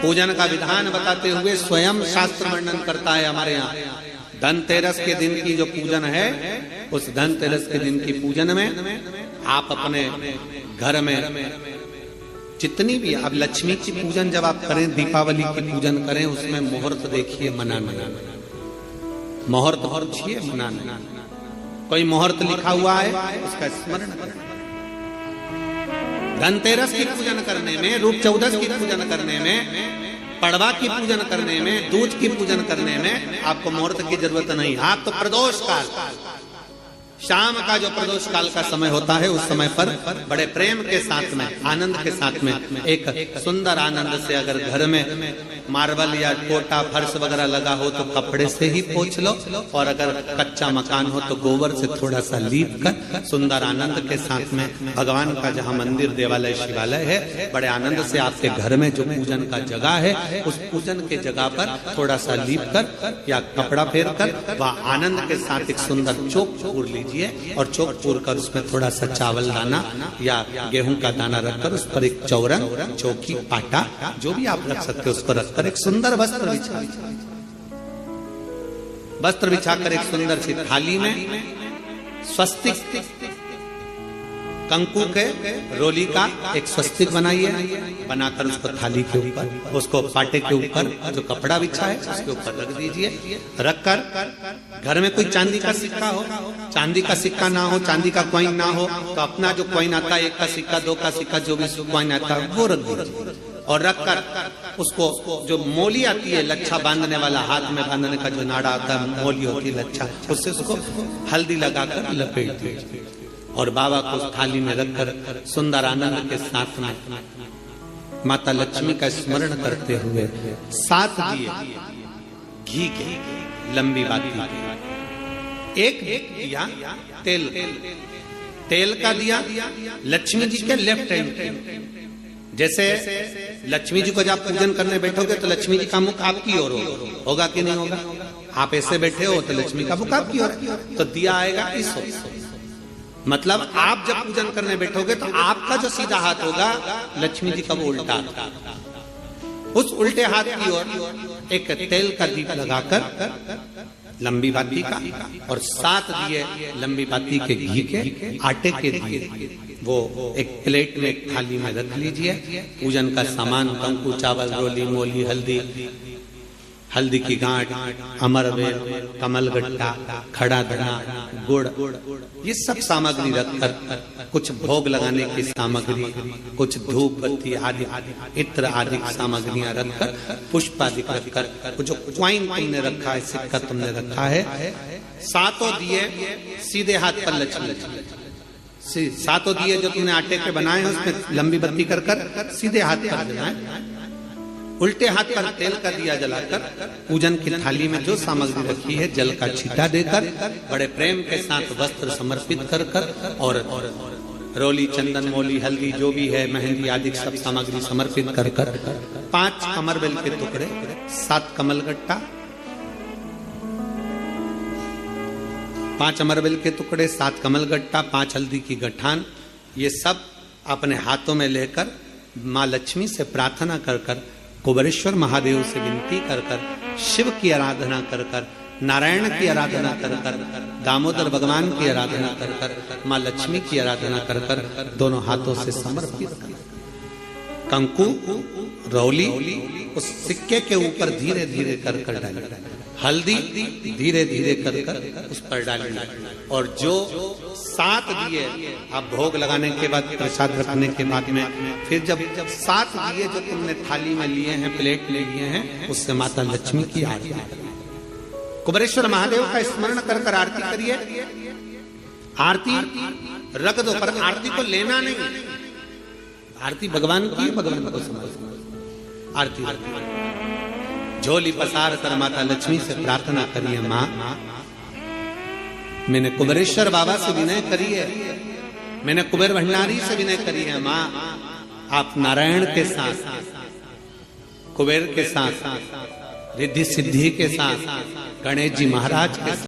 पूजन का विधान बताते हुए स्वयं शास्त्र वर्णन करता है हमारे यहाँ। धनतेरस के दिन की जो पूजन है, उस धनतेरस के दिन की पूजन में आप अपने घर में जितनी भी, अब लक्ष्मी की पूजन जब आप करें, दीपावली की पूजन करें, उसमें मुहूर्त देखिए, मनाना, मुहूर्त पूछिए, मनाना। कोई मुहूर्त लिखा हुआ है उसका स्मरण करें। धनतेरस की पूजन करने में, रूप चौदस की पूजन करने में, पड़वा की पूजन करने में, दूज की पूजन करने में आपको मुहूर्त की जरूरत नहीं। आप तो प्रदोष काल, शाम का जो प्रदोष काल का समय होता है, उस समय पर बड़े प्रेम के साथ में, आनंद के साथ में, एक सुंदर आनंद से अगर घर में मार्बल या कोटा फर्श वगैरह लगा हो तो कपड़े से ही पोंछ लो, और अगर कच्चा मकान हो तो गोबर से थोड़ा सा लीप कर सुंदर आनंद के साथ में भगवान का जहाँ मंदिर, देवालय, शिवालय है, बड़े आनंद से आपके घर में जो पूजन का जगह है, उस पूजन के जगह पर थोड़ा सा लीप कर या कपड़ा फेर कर वह आनंद के साथ एक सुंदर चौक पूर लीजिए, और चौक पूर कर उसमें थोड़ा सा चावल दाना या गेहूं का दाना रखकर उस पर एक चौरंग, चौकी, पाटा, जो भी आप रख सकते हो उसको रखकर एक सुंदर वस्त्र बिछाकर एक सुंदर सी थाली में स्वस्तिक, कंकु के रोली का एक स्वस्तिक बनाइए, बनाकर उसको थाली के ऊपर, उसको पाटे के ऊपर जो कपड़ा बिछा है उसके ऊपर रख दीजिए। रखकर घर में कोई चांदी का सिक्का हो, चांदी का सिक्का ना हो, चांदी का कॉइन ना हो, तो अपना जो कॉइन आता है, 1 का सिक्का, 2 का सिक्का, जो भी कॉइन आता है वो रख दीजिए। और रखकर उसको जो मोली आती है, लच्छा बांधने वाला, हाथ में बांधने का जो नाड़ा आता है, मोली होती है लच्छा, उससे उसको हल्दी लगाकर लपेट दीजिए और बाबा को उस थाली में रखकर सुंदर आनंद के साथ में माता लक्ष्मी का स्मरण करते हुए 7 दिए घी के, लंबी बाती के, एक दिया तेल का दिया लक्ष्मी जी के लेफ्ट हैंड। जैसे लक्ष्मी जी को जब पूजन करने बैठोगे तो लक्ष्मी जी का मुख आपकी ओर होगा कि नहीं होगा? आप ऐसे बैठे हो तो लक्ष्मी का मुख आपकी ओर, तो दिया आएगा इस ओर। मतलब आप जब पूजन करने बैठोगे तो आपका जो सीधा हाथ होगा, लक्ष्मी जी का वो उल्टा, उस उल्टे हाथ की ओर एक तेल का दीप लगाकर लंबी बाती का, और 7 दिए लंबी बाती के घी के, आटे के दिए, वो एक प्लेट में, एक थाली में रख लीजिए। पूजन का सामान, कंकु, चावल, रोली, मोली, हल्दी की गांठ, अमरवेल, कमलगट्टा, खड़ा धना, गुड़, ये सब सामग्री रखकर, कुछ भोग लगाने की सामग्री, कुछ धूप बत्ती आदि, इत्र आदि सामग्रियां रखकर, पुष्प आदि रखकर, जो क्वाइन तुमने रखा है, सिक्का तुमने रखा है, 7 दिए सीधे हाथ पर लक्ष्मी, 7 दिए जो तुमने आटे के बनाए हैं उसमें लंबी बत्ती कर सीधे हाथ पर जलाएं। उल्टे हाथ पर तेल का दिया जलाकर पूजन की थाली में जो सामग्री रखी है, जल का छींटा देकर, बड़े प्रेम के साथ वस्त्र समर्पित कर और रोली, चंदन, मोली, हल्दी जो भी है, मेहंदी आदि सब सामग्री समर्पित कर 5 अमरबेल के टुकड़े, 7 कमलगट्टा, 5 अमरबेल के टुकड़े, 7 कमलगट्टा, 5 हल्दी की गठान, ये सब अपने हाथों में लेकर माँ लक्ष्मी से प्रार्थना कर कुबेरेश्वर महादेव से विनती कर शिव की आराधना कर नारायण की आराधना कर दामोदर भगवान की आराधना कर माँ लक्ष्मी की आराधना कर दोनों हाथों से समर्पित कर कंकु, रौली उस सिक्के के ऊपर धीरे धीरे कर डालें, हल्दी धीरे धीरे कर उस पर डालें, और जो 7 दिए आप भोग लगाने के बाद, प्रसाद रखने के बाद में, फिर जब 7 दिए जो तुमने थाली में लिए हैं, प्लेट में लिए हैं, उससे माता लक्ष्मी की आरती करिए, कुबेरेश्वर महादेव का स्मरण कर आरती करिए। आरती रख दो, पर आरती को लेना नहीं, आरती भगवान की, भगवान को समझ। आरती झोली पसार कर माता लक्ष्मी से प्रार्थना करिए, माँ मैंने कुबेरेश्वर बाबा से विनय करी है, मैंने कुबेर भंडारी से विनय करी है, माँ आप नारायण के साथ, कुबेर के साथ, रिद्धि सिद्धि के साथ, गणेश जी महाराज के साथ